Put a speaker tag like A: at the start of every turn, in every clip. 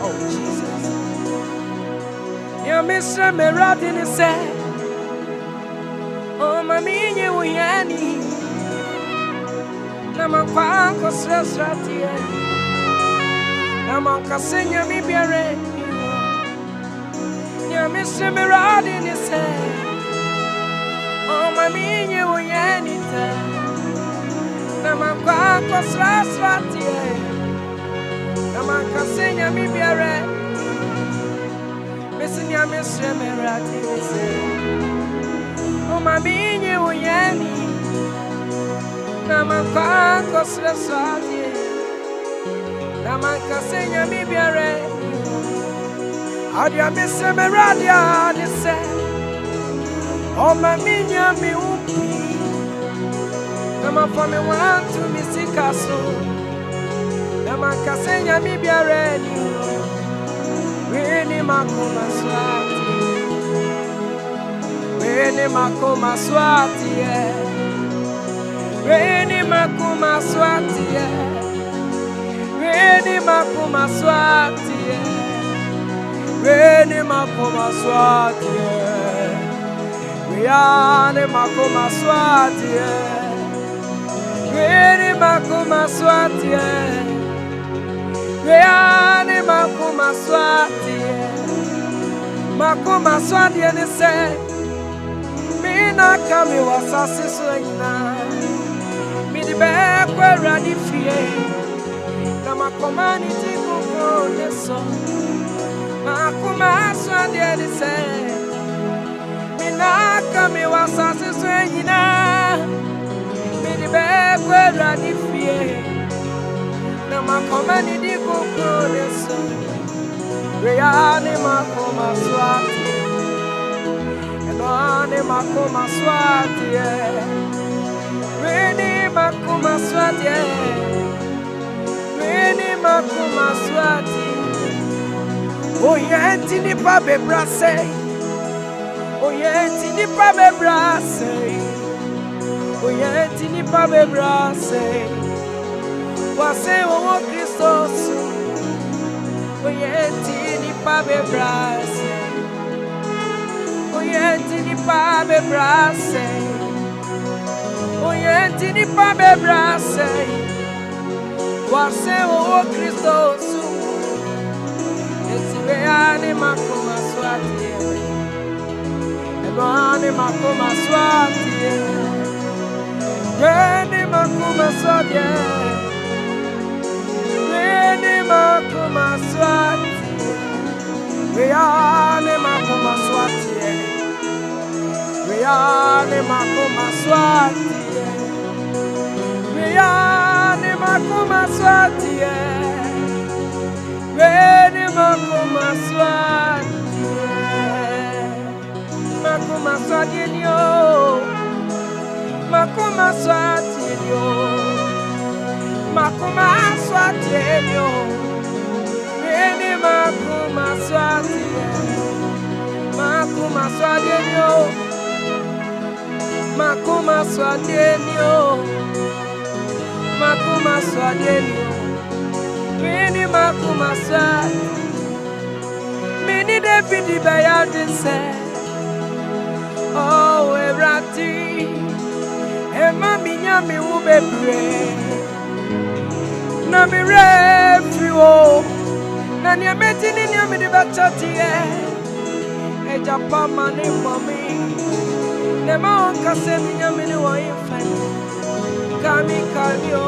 A: Oh, Jesus. You miss me riding the set. Oh, my mean you, Yanni. Nama Panko Sratia. Nama Cassia, me be a red. You miss me riding the set. Oh, my mean you, Yanni. Nama Panko Sratia. Nama Cassia, me be a red. Missing your mystery, oh, my being you, Yanni. Nama Pancos, Rasati. Nama Cassia, me be a red. How do you miss a meradia? They say, oh, my minion, me whoopee. Nama for me want to miss a castle. Nama Cassia, me be a red. Weni makoma swati, weni makoma swati, weni makoma swati, weni makoma swati, weni makoma swati, weni makoma swati, weni makoma swati. Reane makuma swati ene se mina kami wasasi suena midi be kwa radi fie na makomani tikuko neso makuma swati ene se mina kami wasasi suena midi be kwa radi fie ma komani di kukureso reane makoma swati enoane makoma swati reni makoma swati reni makoma swati oyenti ni pa bebrase oyenti ni pa bebrase oyenti ni pa bebrase Wase wo Christos oyenti ni pa bebrase oyenti ni pa bebrase oyenti ni pa bebrase Wase wo Christos etibeane makoma swati ebane makoma swati ene makoma swati Makuma swati, reane makuma swati, reane makuma swati, reane makuma swati, reane makuma swati, makuma swati nyo, makuma swati nyo. Makuma swati yo, eni makuma swati yo, makuma swati yo, makuma swati yo, eni makuma swati. Mini David bayadi se, oh erati, ema minyami ubebre. Na mi refio na ni ameti ni ami di bachati e japa mani mami ne ma on kase mi nyami ni wa infan kami kalio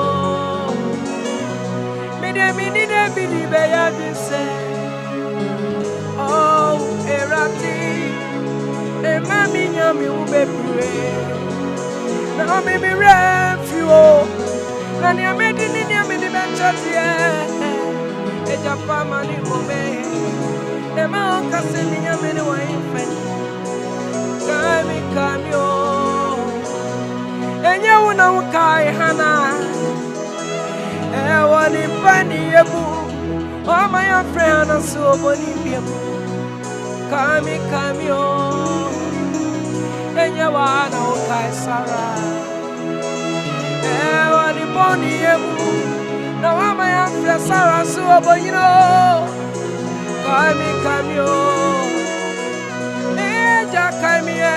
A: mi de bidi be ya dise oh erati e mami nyami ubebre na mi refio na ni ameti ni ami di bachati e japa mani mami ne ma on kase mi nyami ni wa infan kami kalio enye una ukai hana wani pani yebu o my friend and so boni biemu kami o enye wana ukai sara wani boni yebu na wa my friend sara so boni no Camio, Eja Camio,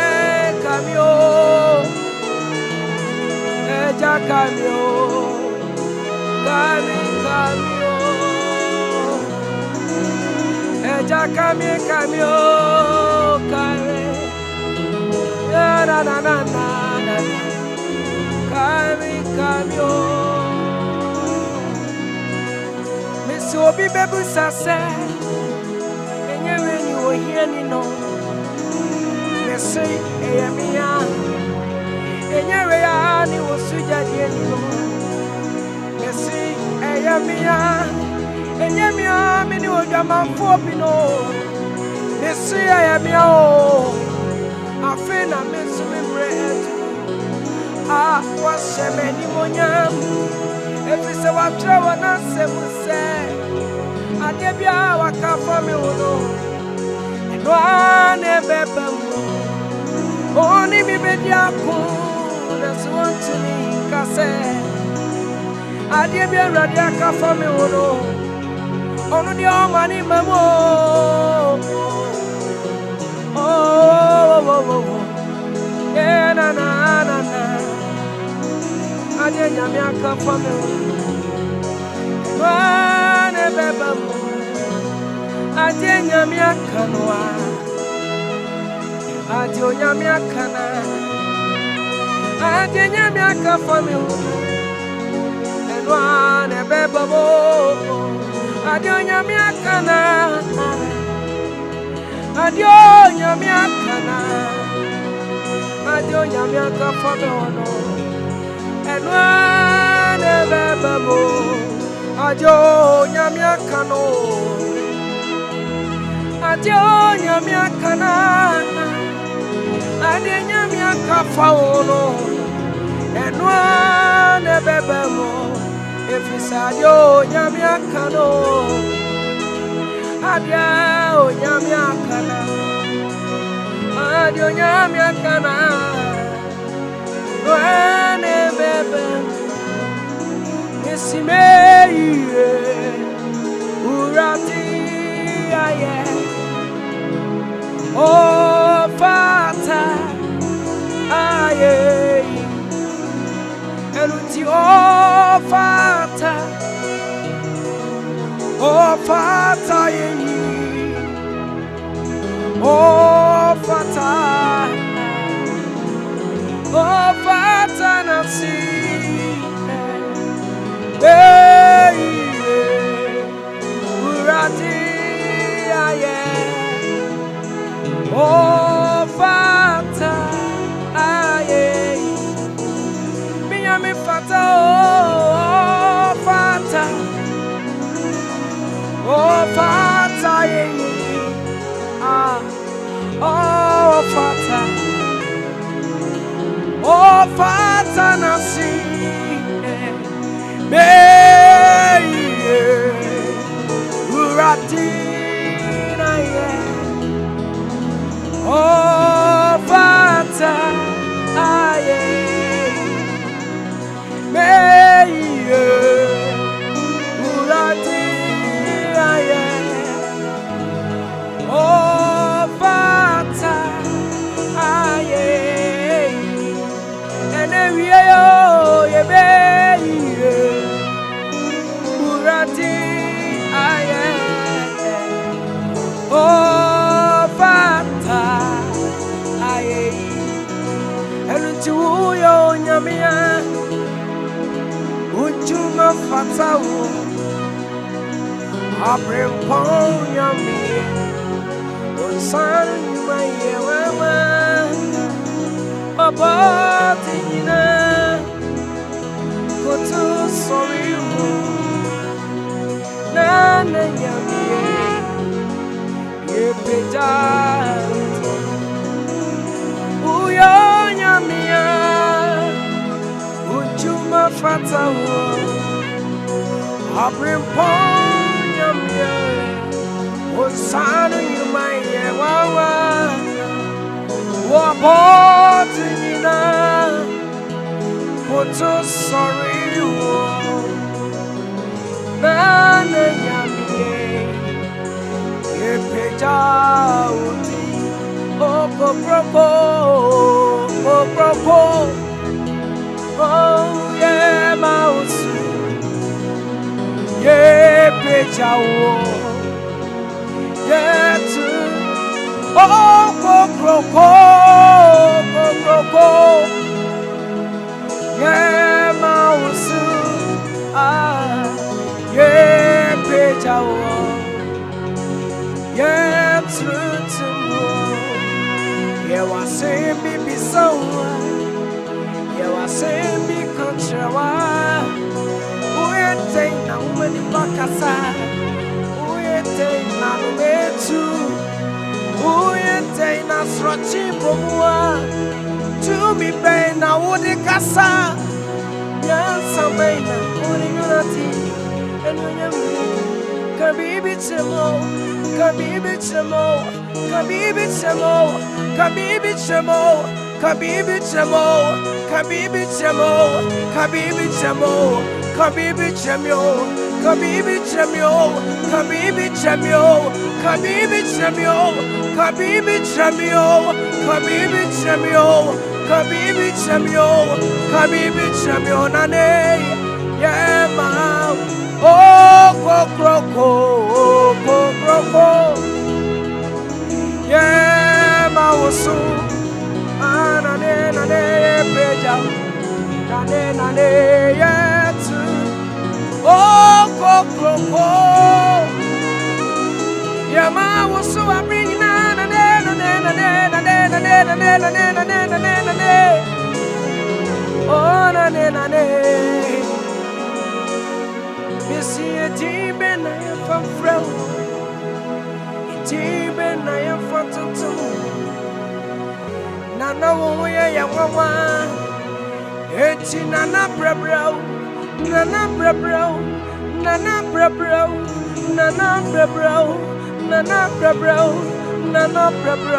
A: Eja Camio, Eja Camio, na na na na na, Camio. Miss Obi Bebu Sase. Ni no say Emia Enyarea ni wosuja ni no say Emia Enyamia mini ojama fobino say Emia o afena mesu bread was many monyam every se wa trawa na se mu se adebia waka for me no One ebebem, only me bediaku. That's one to me, kase. Adie be radiaka for me wono. Onu di omani memo. Oh, yeah na na na na. Adie nyamiaka for me wono. One ebebem. Adie nyamiaka noa. Adie nyamiaka na. Adie nyamiaka for me wono. One ebebebo. Adie nyamiaka na. Adie nyamiaka na. Adie nyamiaka for me wono. One ebebebo. Adie nyamiaka no. Adie nyamiaka na. Adie nyamiaka for wono. One ebebebo. If it's adio nyamiaka no, adia o nyamiaka na, adio nyamiaka na, wane bebe, isimeye, urati aye, o fata aye. Eluti oh fata yeni, oh fata nafsi, urati aye, oh fata aye. Me fata oh fata oh fata nafsi me urati na ye oh fata aye me urati aye oh fata aye ene wiye yo ye be urati aye oh fata aye enu ti yo nyamia Ujuma fatawo Abrempon yami Onsan yumaye wama Babati nina Koto sorry mo Nana yami Yepeja Uyo nyamia Ujuma fatawo Abrempon yamye Osanu yumaye wawa Waboti nina Koto sorry wo Nana yamye Oh, yeah, mouse. Yeah, picture. Yeah, too. Oh, yeah, mouse. Ah, yeah, picture. Yeah, true. Yeah, was saying, baby, so. Yeah, was saying, be contra. Uye te na umeni bakasa. Uye te na numetu. Uye te na srochi bomua. Tu mi be na udi kasa. Yansa me na udi gunati. Enu nyami. Kabibi chemo. Kabibi chemo. Kabibi chemo. Kabibi chemo. Kabibi chemo. Kabibi chemo. Kabibi chemo. Kabibi Chamio, Kabibi Chamio, Kabibi Chamio, Kabibi Chamio, Kabibi Chamio, Kabibi Chamio, Kabibi Chamio, Kabibi Chamio, Nane, yeah, ma, oh, Crocro, yeah, ma, Wosu, Nane, Peja, Nane, yeah. Oh, go. Yama was so I bring na. Oh, na. You see a team and I am from Fro. A team and I am from Tutu. Nana, we are young one. It's Nana Brabro. Nana Brabro, Nana Brabro, Nana Brabro, Nana Brabro, Nana Brabro,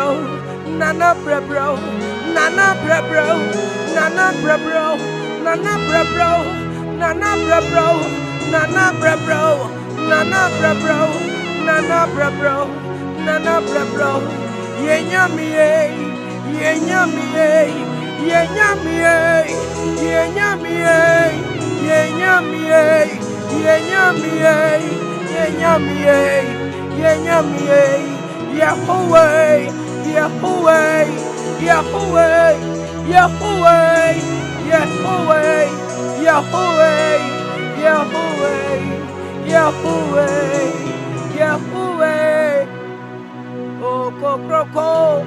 A: Nana Brabro, Nana Brabro, Nana Brabro, Nana Brabro, Nana Brabro, Nana Brabro, Nana Brabro, Nana Brabro, Nana Brabro, Yenyami, Yenyami, Yenyami, Yenyami. Yenyami, Yahweh, Yahweh, Yahweh, Yahweh, Yahweh, Yahweh, Yahweh, Yahweh, Yahweh, oh, Crocro,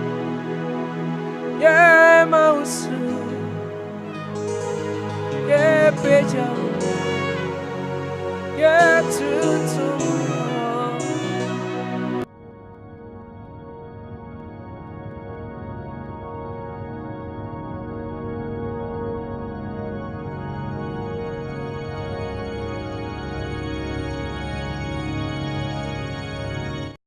A: yeah, mouse. Yeah, Peja.